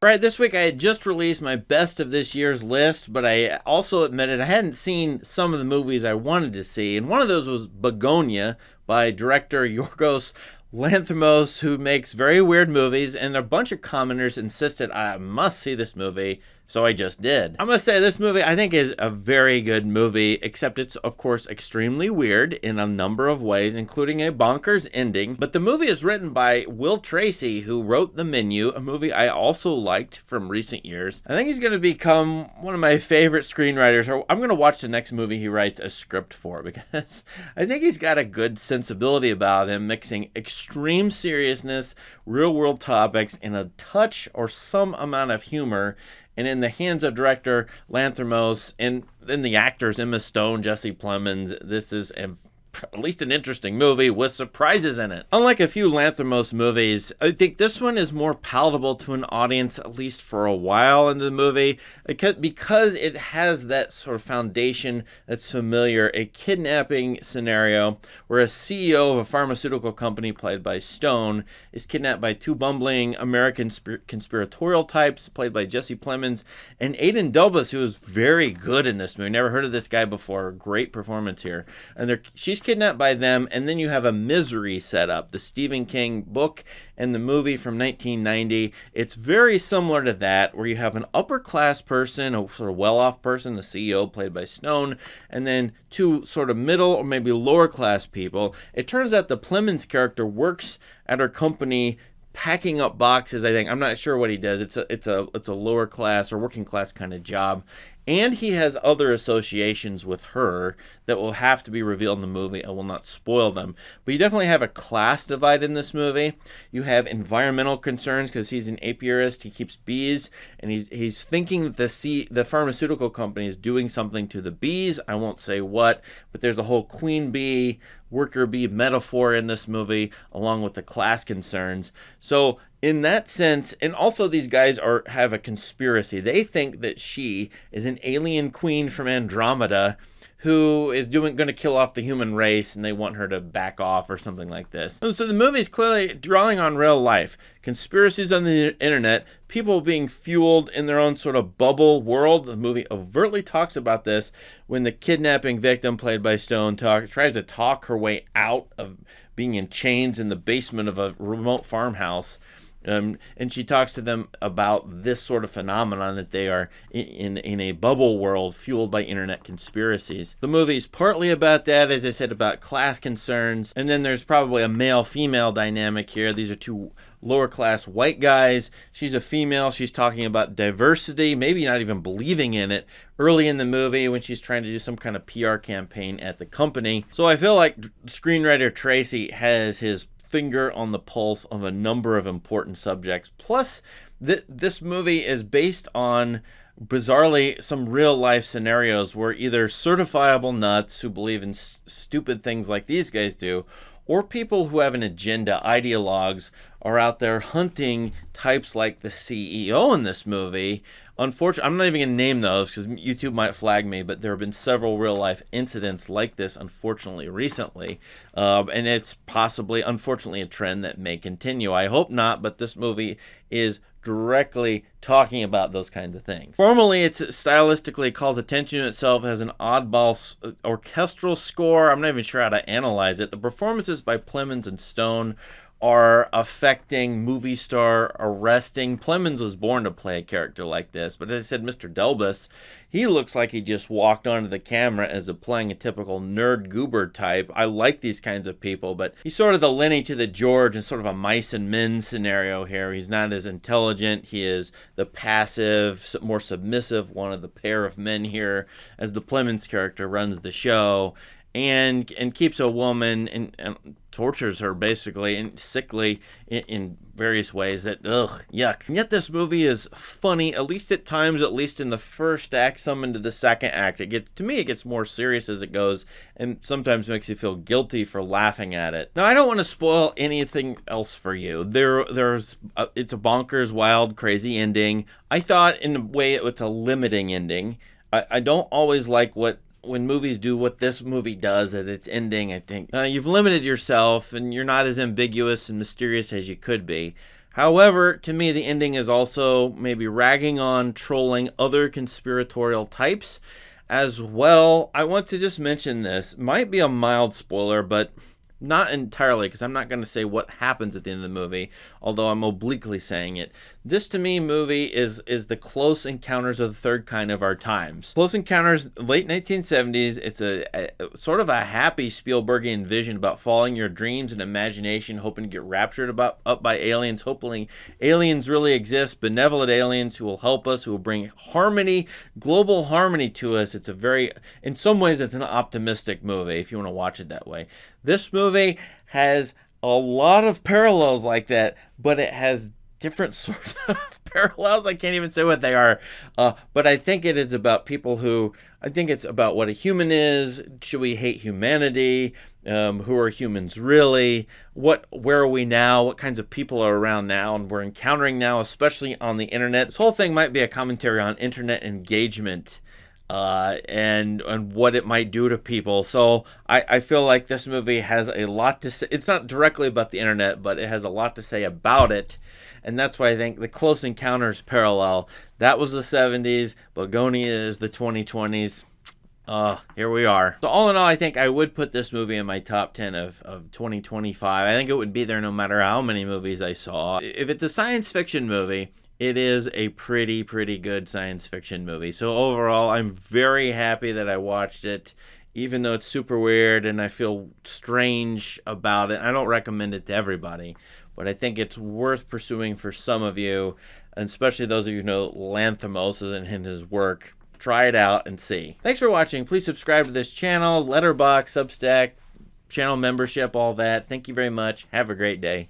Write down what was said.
Right, this week I had just released my best of this year's list, but I also admitted I hadn't seen some of the movies I wanted to see, and one of those was Bugonia by director Yorgos Lanthimos, who makes very weird movies, and a bunch of commenters insisted I must see this movie, so I just did. I must say, this movie I think is a very good movie, except it's of course extremely weird in a number of ways, including a bonkers ending. But the movie is written by Will Tracy, who wrote The Menu, a movie I also liked from recent years. I think he's going to become one of my favorite screenwriters, or I'm going to watch the next movie he writes a script for, because I think he's got a good sensibility about him, mixing extreme seriousness, real world topics, and a touch or some amount of humor. And in the hands of director Lanthimos and then the actors Emma Stone, Jesse Plemons, this is at least an interesting movie with surprises in it. Unlike a few Lanthimos movies, I think this one is more palatable to an audience, at least for a while in the movie, because it has that sort of foundation that's familiar, a kidnapping scenario where a CEO of a pharmaceutical company played by Stone is kidnapped by two bumbling American conspiratorial types played by Jesse Plemons and Aidan Delbus, who is very good in this movie. Never heard of this guy before. Great performance here. And she's kidnapped by them, and then you have a Misery set up, the Stephen King book and the movie from 1990. It's very similar to that, where you have an upper class person, a sort of well-off person, the CEO played by Stone, and then two sort of middle or maybe lower class people. It turns out the Plemons character works at her company packing up boxes, I think. I'm not sure what he does. It's a lower class or working class kind of job. And he has other associations with her that will have to be revealed in the movie. I will not spoil them. But you definitely have a class divide in this movie. You have environmental concerns because he's an apiarist. He keeps bees. And he's thinking that the pharmaceutical company is doing something to the bees. I won't say what. But there's a whole queen bee, worker bee metaphor in this movie, along with the class concerns. So in that sense, and also these guys have a conspiracy. They think that she is an alien queen from Andromeda who is going to kill off the human race, and they want her to back off or something like this. And so the movie is clearly drawing on real life. Conspiracies on the internet, people being fueled in their own sort of bubble world. The movie overtly talks about this when the kidnapping victim, played by Stone, tries to talk her way out of being in chains in the basement of a remote farmhouse. And she talks to them about this sort of phenomenon, that they are in a bubble world fueled by internet conspiracies. The movie's partly about that, as I said, about class concerns. And then there's probably a male-female dynamic here. These are two lower-class white guys. She's a female. She's talking about diversity, maybe not even believing in it, early in the movie when she's trying to do some kind of PR campaign at the company. So I feel like screenwriter Tracy has his finger on the pulse of a number of important subjects. Plus, this movie is based on, bizarrely, some real life scenarios where either certifiable nuts who believe in stupid things like these guys do, or people who have an agenda, ideologues, are out there hunting types like the CEO in this movie. Unfortunately, I'm not even going to name those because YouTube might flag me, but there have been several real-life incidents like this, unfortunately, recently. And it's possibly, unfortunately, a trend that may continue. I hope not, but this movie is directly talking about those kinds of things. Formally, it stylistically calls attention to itself as an oddball orchestral score. I'm not even sure how to analyze it. The performances by Plemons and Stone are affecting, movie star arresting. Plemons was born to play a character like this, but as I said, Mr. Delbus, he looks like he just walked onto the camera as playing a typical nerd goober type. I like these kinds of people, but he's sort of the Lenny to the George and sort of a mice and men scenario here. He's not as intelligent. He is the passive, more submissive one of the pair of men here, as the Plemons character runs the show and keeps a woman and tortures her basically, and sickly in various ways that, yuck. And yet this movie is funny, at least at times, at least in the first act, some into the second act. It gets more serious as it goes, and sometimes makes you feel guilty for laughing at it. Now, I don't want to spoil anything else for you. It's a bonkers, wild, crazy ending. I thought in a way it's a limiting ending. I don't always like when movies do what this movie does at its ending. I think you've limited yourself and you're not as ambiguous and mysterious as you could be. However, to me, the ending is also maybe ragging on, trolling other conspiratorial types as well. I want to just mention this. Might be a mild spoiler, but not entirely, because I'm not going to say what happens at the end of the movie, although I'm obliquely saying it. This, to me, movie is the Close Encounters of the Third Kind of our times. Close Encounters, late 1970s. It's a sort of a happy Spielbergian vision about following your dreams and imagination, hoping to get raptured up by aliens, hoping aliens really exist, benevolent aliens who will help us, who will bring harmony, global harmony to us. It's a very, in some ways, it's an optimistic movie, if you want to watch it that way. This movie has a lot of parallels like that, but it has different sorts of parallels. I can't even say what they are. But I think it is about people who, I think it's about what a human is. Should we hate humanity? Who are humans really? Where are we now? What kinds of people are around now and we're encountering now, especially on the internet? This whole thing might be a commentary on internet engagement. And what it might do to people. So I feel like this movie has a lot to say. It's not directly about the internet, but it has a lot to say about it. And that's why I think the Close Encounters parallel. That was the 70s. Bugonia is the 2020s. Here we are. So all in all, I think I would put this movie in my top 10 of 2025. I think it would be there no matter how many movies I saw. If it's a science fiction movie, it is a pretty good science fiction movie. So overall, I'm very happy that I watched it, even though it's super weird and I feel strange about it. I don't recommend it to everybody, but I think it's worth pursuing for some of you, and especially those of you who know Lanthimos and his work. Try it out and see. Thanks for watching. Please subscribe to this channel, Letterboxd, Substack, channel membership, all that. Thank you very much. Have a great day.